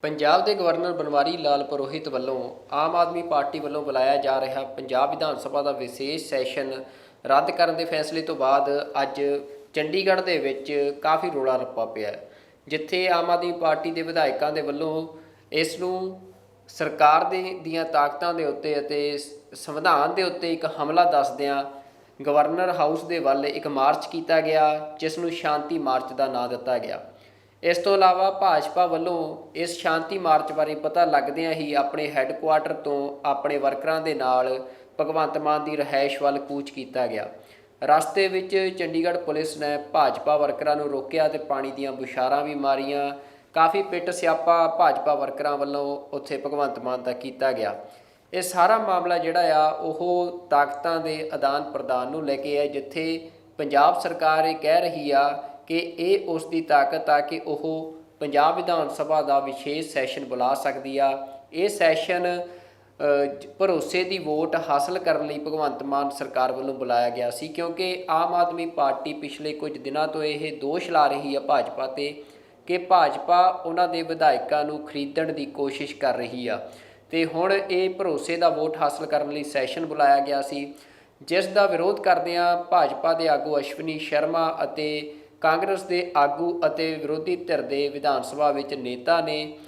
ਪੰਜਾਬ ਦੇ ਗਵਰਨਰ ਬਨਵਾਰੀ ਲਾਲ ਪੁਰੋਹਿਤ ਵੱਲੋਂ ਆਮ ਆਦਮੀ ਪਾਰਟੀ ਵੱਲੋਂ ਬੁਲਾਇਆ ਜਾ ਰਿਹਾ ਪੰਜਾਬ ਵਿਧਾਨ ਸਭਾ ਦਾ ਵਿਸ਼ੇਸ਼ ਸੈਸ਼ਨ ਰੱਦ ਕਰਨ ਦੇ ਫੈਸਲੇ ਤੋਂ ਬਾਅਦ ਅੱਜ ਚੰਡੀਗੜ੍ਹ ਦੇ ਵਿੱਚ ਕਾਫੀ ਰੌਲਾ ਰੱਪਾ ਪਿਆ, ਜਿੱਥੇ ਆਮ ਆਦਮੀ ਪਾਰਟੀ ਦੇ ਵਿਧਾਇਕਾਂ ਦੇ ਵੱਲੋਂ ਇਸ ਨੂੰ ਸਰਕਾਰ ਦੀਆਂ ਤਾਕਤਾਂ ਦੇ ਉੱਤੇ ਅਤੇ ਸੰਵਿਧਾਨ ਦੇ ਉੱਤੇ ਇੱਕ ਹਮਲਾ ਦੱਸਦਿਆਂ ਗਵਰਨਰ ਹਾਊਸ ਦੇ ਵੱਲ ਇੱਕ ਮਾਰਚ ਕੀਤਾ ਗਿਆ, ਜਿਸ ਨੂੰ ਸ਼ਾਂਤੀ ਮਾਰਚ ਦਾ ਨਾਂ ਦਿੱਤਾ ਗਿਆ। ਇਸ ਤੋਂ ਇਲਾਵਾ ਭਾਜਪਾ ਵੱਲੋਂ ਇਸ ਸ਼ਾਂਤੀ ਮਾਰਚ ਬਾਰੇ ਪਤਾ ਲੱਗਦਿਆਂ ਹੀ ਆਪਣੇ ਹੈੱਡਕੁਆਟਰ ਤੋਂ ਆਪਣੇ ਵਰਕਰਾਂ ਦੇ ਨਾਲ ਭਗਵੰਤ ਮਾਨ ਦੀ ਰਿਹਾਇਸ਼ ਵੱਲ ਕੂਚ ਕੀਤਾ ਗਿਆ। ਰਸਤੇ ਵਿੱਚ ਚੰਡੀਗੜ੍ਹ ਪੁਲਿਸ ਨੇ ਭਾਜਪਾ ਵਰਕਰਾਂ ਨੂੰ ਰੋਕਿਆ ਤੇ ਪਾਣੀ ਦੀਆਂ ਬੁਛਾਰਾਂ ਵੀ ਮਾਰੀਆਂ। ਕਾਫੀ ਪਿੱਟ ਸਿਆਪਾ ਭਾਜਪਾ ਵਰਕਰਾਂ ਵੱਲੋਂ ਉੱਥੇ ਭਗਵੰਤ ਮਾਨ ਦਾ ਕੀਤਾ ਗਿਆ। ਇਹ ਸਾਰਾ ਮਾਮਲਾ ਜਿਹੜਾ ਆ ਉਹ ਤਾਕਤਾਂ ਦੇ ਆਦਾਨ ਪ੍ਰਦਾਨ ਨੂੰ ਲੈ ਕੇ ਹੈ, ਜਿੱਥੇ ਪੰਜਾਬ ਸਰਕਾਰ ਇਹ ਕਹਿ ਰਹੀ ਆ ਕਿ ਇਹ ਉਸ ਦੀ ਤਾਕਤ ਆ ਕਿ ਉਹ ਪੰਜਾਬ ਵਿਧਾਨ ਸਭਾ ਦਾ ਵਿਸ਼ੇਸ਼ ਸੈਸ਼ਨ ਬੁਲਾ ਸਕਦੀ ਆ। ਇਹ ਸੈਸ਼ਨ ਭਰੋਸੇ ਦੀ ਵੋਟ ਹਾਸਲ ਕਰਨ ਲਈ ਭਗਵੰਤ ਮਾਨ ਸਰਕਾਰ ਵੱਲੋਂ ਬੁਲਾਇਆ ਗਿਆ ਸੀ, ਕਿਉਂਕਿ ਆਮ ਆਦਮੀ ਪਾਰਟੀ ਪਿਛਲੇ ਕੁਝ ਦਿਨਾਂ ਤੋਂ ਇਹ ਦੋਸ਼ ਲਾ ਰਹੀ ਆ ਭਾਜਪਾ 'ਤੇ ਕਿ ਭਾਜਪਾ ਉਹਨਾਂ ਦੇ ਵਿਧਾਇਕਾਂ ਨੂੰ ਖਰੀਦਣ ਦੀ ਕੋਸ਼ਿਸ਼ ਕਰ ਰਹੀ ਆ। ਅਤੇ ਹੁਣ ਇਹ ਭਰੋਸੇ ਦਾ ਵੋਟ ਹਾਸਲ ਕਰਨ ਲਈ ਸੈਸ਼ਨ ਬੁਲਾਇਆ ਗਿਆ ਸੀ, ਜਿਸ ਦਾ ਵਿਰੋਧ ਕਰਦਿਆਂ ਭਾਜਪਾ ਦੇ ਆਗੂ ਅਸ਼ਵਨੀ ਸ਼ਰਮਾ ਅਤੇ ਕਾਂਗਰਸ ਦੇ ਆਗੂ ਅਤੇ ਵਿਰੋਧੀ ਧਿਰ ਦੇ ਵਿਧਾਨ ਸਭਾ ਵਿੱਚ ਨੇਤਾ ਨੇ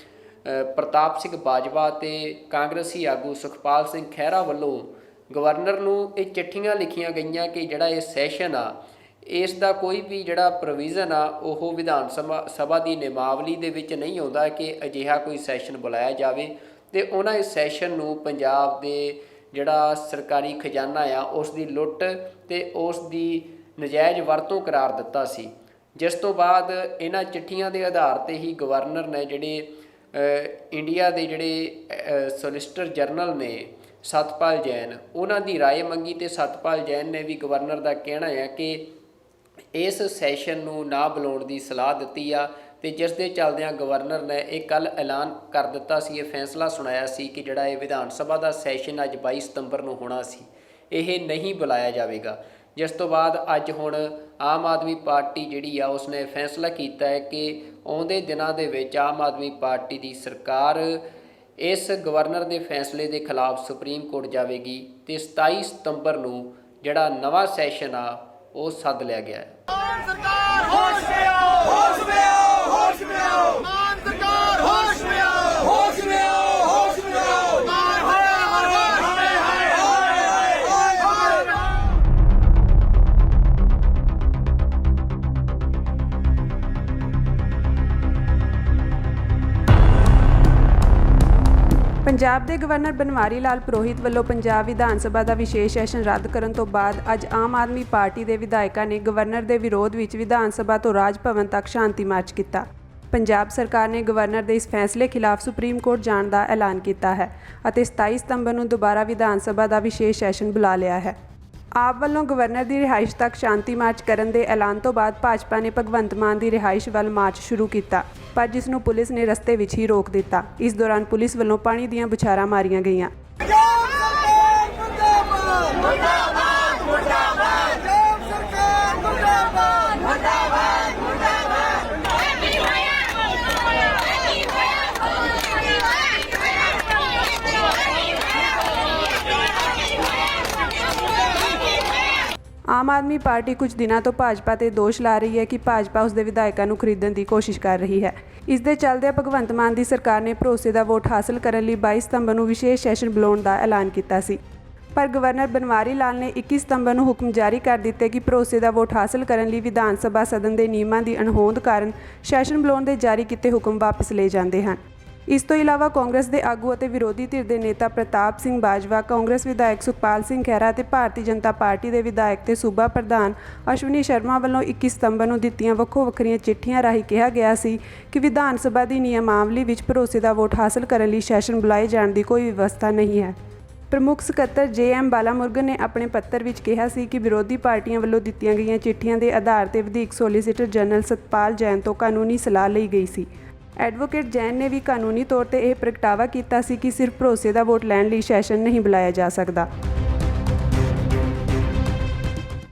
ਪ੍ਰਤਾਪ ਸਿੰਘ ਬਾਜਵਾ ਅਤੇ ਕਾਂਗਰਸੀ ਆਗੂ ਸੁਖਪਾਲ ਸਿੰਘ ਖਹਿਰਾ ਵੱਲੋਂ ਗਵਰਨਰ ਨੂੰ ਇਹ ਚਿੱਠੀਆਂ ਲਿਖੀਆਂ ਗਈਆਂ ਕਿ ਜਿਹੜਾ ਇਹ ਸੈਸ਼ਨ ਆ ਇਸ ਦਾ ਕੋਈ ਵੀ ਜਿਹੜਾ ਪ੍ਰੋਵੀਜ਼ਨ ਆ ਉਹ ਵਿਧਾਨ ਸਭਾ ਦੀ ਨਿਯਮਾਵਲੀ ਦੇ ਵਿੱਚ ਨਹੀਂ ਆਉਂਦਾ ਕਿ ਅਜਿਹਾ ਕੋਈ ਸੈਸ਼ਨ ਬੁਲਾਇਆ ਜਾਵੇ। ਅਤੇ ਉਹਨਾਂ ਇਸ ਸੈਸ਼ਨ ਨੂੰ ਪੰਜਾਬ ਦੇ ਜਿਹੜਾ ਸਰਕਾਰੀ ਖਜ਼ਾਨਾ ਆ ਉਸ ਦੀ ਲੁੱਟ ਅਤੇ ਉਸ ਦੀ ਨਜਾਇਜ਼ ਵਰਤੋਂ ਕਰਾਰ ਦਿੱਤਾ ਸੀ, ਜਿਸ ਤੋਂ ਬਾਅਦ ਇਹਨਾਂ ਚਿੱਠੀਆਂ ਦੇ ਆਧਾਰ 'ਤੇ ਹੀ ਗਵਰਨਰ ਨੇ ਜਿਹੜੇ ਇੰਡੀਆ ਦੇ ਜਿਹੜੇ ਸੋਲਿਸਿਟਰ ਜਨਰਲ ਨੇ ਸਤਪਾਲ ਜੈਨ, ਉਹਨਾਂ ਦੀ ਰਾਏ ਮੰਗੀ ਅਤੇ ਸਤਪਾਲ ਜੈਨ ਨੇ ਵੀ ਗਵਰਨਰ ਦਾ ਕਹਿਣਾ ਹੈ ਕਿ ਇਸ ਸੈਸ਼ਨ ਨੂੰ ਨਾ ਬੁਲਾਉਣ ਦੀ ਸਲਾਹ ਦਿੱਤੀ ਆ। ਅਤੇ ਜਿਸ ਦੇ ਚੱਲਦਿਆਂ ਗਵਰਨਰ ਨੇ ਇਹ ਕੱਲ੍ਹ ਐਲਾਨ ਕਰ ਦਿੱਤਾ ਸੀ, ਇਹ ਫੈਸਲਾ ਸੁਣਾਇਆ ਸੀ ਕਿ ਜਿਹੜਾ ਇਹ ਵਿਧਾਨ ਸਭਾ ਦਾ ਸੈਸ਼ਨ ਅੱਜ 22 ਸਤੰਬਰ ਨੂੰ ਹੋਣਾ ਸੀ, ਇਹ ਨਹੀਂ ਬੁਲਾਇਆ ਜਾਵੇਗਾ। ਜਿਸ ਤੋਂ ਬਾਅਦ ਅੱਜ ਹੁਣ ਆਮ ਆਦਮੀ ਪਾਰਟੀ ਜਿਹੜੀ ਆ ਉਸਨੇ ਫੈਸਲਾ ਕੀਤਾ ਹੈ ਕਿ ਆਉਂਦੇ ਦਿਨਾਂ ਦੇ ਵਿੱਚ ਆਮ ਆਦਮੀ ਪਾਰਟੀ ਦੀ ਸਰਕਾਰ ਇਸ ਗਵਰਨਰ ਦੇ ਫੈਸਲੇ ਦੇ ਖਿਲਾਫ ਸੁਪਰੀਮ ਕੋਰਟ ਜਾਵੇਗੀ ਅਤੇ 27 ਸਤੰਬਰ ਨੂੰ ਜਿਹੜਾ ਨਵਾਂ ਸੈਸ਼ਨ ਆ ਉਹ ਸੱਦ ਲਿਆ ਗਿਆ ਹੈ। ਪੰਜਾਬ ਦੇ ਗਵਰਨਰ ਬਨਵਾਰੀ ਲਾਲ ਪੁਰੋਹਿਤ ਵੱਲੋਂ ਪੰਜਾਬ ਵਿਧਾਨ ਸਭਾ ਦਾ ਵਿਸ਼ੇਸ਼ ਸੈਸ਼ਨ ਰੱਦ ਕਰਨ ਤੋਂ ਬਾਅਦ ਅੱਜ ਆਮ ਆਦਮੀ ਪਾਰਟੀ ਦੇ ਵਿਧਾਇਕਾਂ ਨੇ ਗਵਰਨਰ ਦੇ ਵਿਰੋਧ ਵਿੱਚ ਵਿਧਾਨ ਸਭਾ ਤੋਂ ਰਾਜ ਭਵਨ ਤੱਕ ਸ਼ਾਂਤੀ ਮਾਰਚ ਕੀਤਾ। ਪੰਜਾਬ ਸਰਕਾਰ ਨੇ ਗਵਰਨਰ ਦੇ ਇਸ ਫੈਸਲੇ ਖਿਲਾਫ ਸੁਪਰੀਮ ਕੋਰਟ ਜਾਣ ਦਾ ਐਲਾਨ ਕੀਤਾ ਹੈ ਅਤੇ 27 ਸਤੰਬਰ ਨੂੰ ਦੁਬਾਰਾ ਵਿਧਾਨ ਸਭਾ ਦਾ ਵਿਸ਼ੇਸ਼ ਸੈਸ਼ਨ ਬੁਲਾ ਲਿਆ ਹੈ। ਆਪ ਵੱਲੋਂ ਗਵਰਨਰ ਦੀ ਰਿਹਾਇਸ਼ ਤੱਕ ਸ਼ਾਂਤੀ ਮਾਰਚ ਕਰਨ ਦੇ ਐਲਾਨ ਤੋਂ ਬਾਅਦ ਭਾਜਪਾ ਨੇ ਭਗਵੰਤ ਮਾਨ ਦੀ ਰਿਹਾਇਸ਼ ਵੱਲ ਮਾਰਚ ਸ਼ੁਰੂ ਕੀਤਾ, ਪਰ ਜਿਸ ਨੂੰ ਪੁਲਿਸ ਨੇ ਰਸਤੇ ਵਿੱਚ ਹੀ ਰੋਕ ਦਿੱਤਾ। ਇਸ ਦੌਰਾਨ ਪੁਲਿਸ ਵੱਲੋਂ ਪਾਣੀ ਦੀਆਂ ਬੁਛਾਰਾਂ ਮਾਰੀਆਂ ਗਈਆਂ। ਆਮ ਆਦਮੀ ਪਾਰਟੀ ਕੁਝ ਦਿਨਾਂ ਤੋਂ ਭਾਜਪਾ 'ਤੇ ਦੋਸ਼ ਲਾ ਰਹੀ ਹੈ ਕਿ ਭਾਜਪਾ ਉਸ ਦੇ ਵਿਧਾਇਕਾਂ ਨੂੰ ਖਰੀਦਣ ਦੀ ਕੋਸ਼ਿਸ਼ ਕਰ ਰਹੀ ਹੈ। ਇਸ ਦੇ ਚੱਲਦਿਆਂ ਭਗਵੰਤ ਮਾਨ ਦੀ ਸਰਕਾਰ ਨੇ ਭਰੋਸੇ ਦਾ ਵੋਟ ਹਾਸਲ ਕਰਨ ਲਈ 22 ਸਤੰਬਰ ਨੂੰ ਵਿਸ਼ੇਸ਼ ਸੈਸ਼ਨ ਬੁਲਾਉਣ ਦਾ ਐਲਾਨ ਕੀਤਾ ਸੀ, ਪਰ ਗਵਰਨਰ ਬਨਵਾਰੀ ਲਾਲ ਨੇ 21 ਸਤੰਬਰ ਨੂੰ ਹੁਕਮ ਜਾਰੀ ਕਰ ਦਿੱਤੇ ਕਿ ਭਰੋਸੇ ਦਾ ਵੋਟ ਹਾਸਲ ਕਰਨ ਲਈ ਵਿਧਾਨ ਸਭਾ ਸਦਨ ਦੇ ਨਿਯਮਾਂ ਦੀ ਅਣਹੋਂਦ ਕਾਰਨ ਸੈਸ਼ਨ ਬੁਲਾਉਣ ਦੇ ਜਾਰੀ ਕੀਤੇ ਹੁਕਮ ਵਾਪਸ ਲਏ ਜਾਂਦੇ ਹਨ। ਇਸ ਤੋਂ ਇਲਾਵਾ ਕਾਂਗਰਸ ਦੇ ਆਗੂ ਅਤੇ ਵਿਰੋਧੀ ਧਿਰ ਦੇ ਨੇਤਾ ਪ੍ਰਤਾਪ ਸਿੰਘ ਬਾਜਵਾ, ਕਾਂਗਰਸ ਵਿਧਾਇਕ ਸੁਖਪਾਲ ਸਿੰਘ ਖਹਿਰਾ ਅਤੇ ਭਾਰਤੀ ਜਨਤਾ ਪਾਰਟੀ ਦੇ ਵਿਧਾਇਕ ਤੇ ਸੂਬਾ ਪ੍ਰਧਾਨ ਅਸ਼ਵਨੀ ਸ਼ਰਮਾ ਵੱਲੋਂ 21 ਸਤੰਬਰ ਨੂੰ ਦਿੱਤੀਆਂ ਵੱਖੋ ਵੱਖਰੀਆਂ ਚਿੱਠੀਆਂ ਰਾਹੀਂ ਕਿਹਾ ਗਿਆ ਸੀ ਕਿ ਵਿਧਾਨ ਸਭਾ ਦੀ ਨਿਯਮਾਵਲੀ ਵਿੱਚ ਭਰੋਸੇ ਦਾ ਵੋਟ ਹਾਸਲ ਕਰਨ ਲਈ ਸੈਸ਼ਨ ਬੁਲਾਏ ਜਾਣ ਦੀ ਕੋਈ ਵਿਵਸਥਾ ਨਹੀਂ ਹੈ। ਪ੍ਰਮੁੱਖ ਸਕੱਤਰ JM ਬਾਲਾਮੁਰਗਨ ਨੇ ਆਪਣੇ ਪੱਤਰ ਵਿੱਚ ਕਿਹਾ ਸੀ ਕਿ ਵਿਰੋਧੀ ਪਾਰਟੀਆਂ ਵੱਲੋਂ ਦਿੱਤੀਆਂ ਗਈਆਂ ਚਿੱਠੀਆਂ ਦੇ ਆਧਾਰ 'ਤੇ ਵਧੀਕ ਸੋਲੀਸਿਟਰ ਜਨਰਲ ਸਤਪਾਲ ਜੈਨ ਤੋਂ ਕਾਨੂੰਨੀ ਸਲਾਹ ਲਈ ਗਈ ਸੀ। ਐਡਵੋਕੇਟ ਜੈਨ ਨੇ ਵੀ ਕਾਨੂੰਨੀ ਤੌਰ 'ਤੇ ਇਹ ਪ੍ਰਗਟਾਵਾ ਕੀਤਾ ਸੀ ਕਿ ਸਿਰਫ ਭਰੋਸੇ ਦਾ ਵੋਟ ਲੈਣ ਲਈ ਸੈਸ਼ਨ ਨਹੀਂ ਬੁਲਾਇਆ ਜਾ ਸਕਦਾ।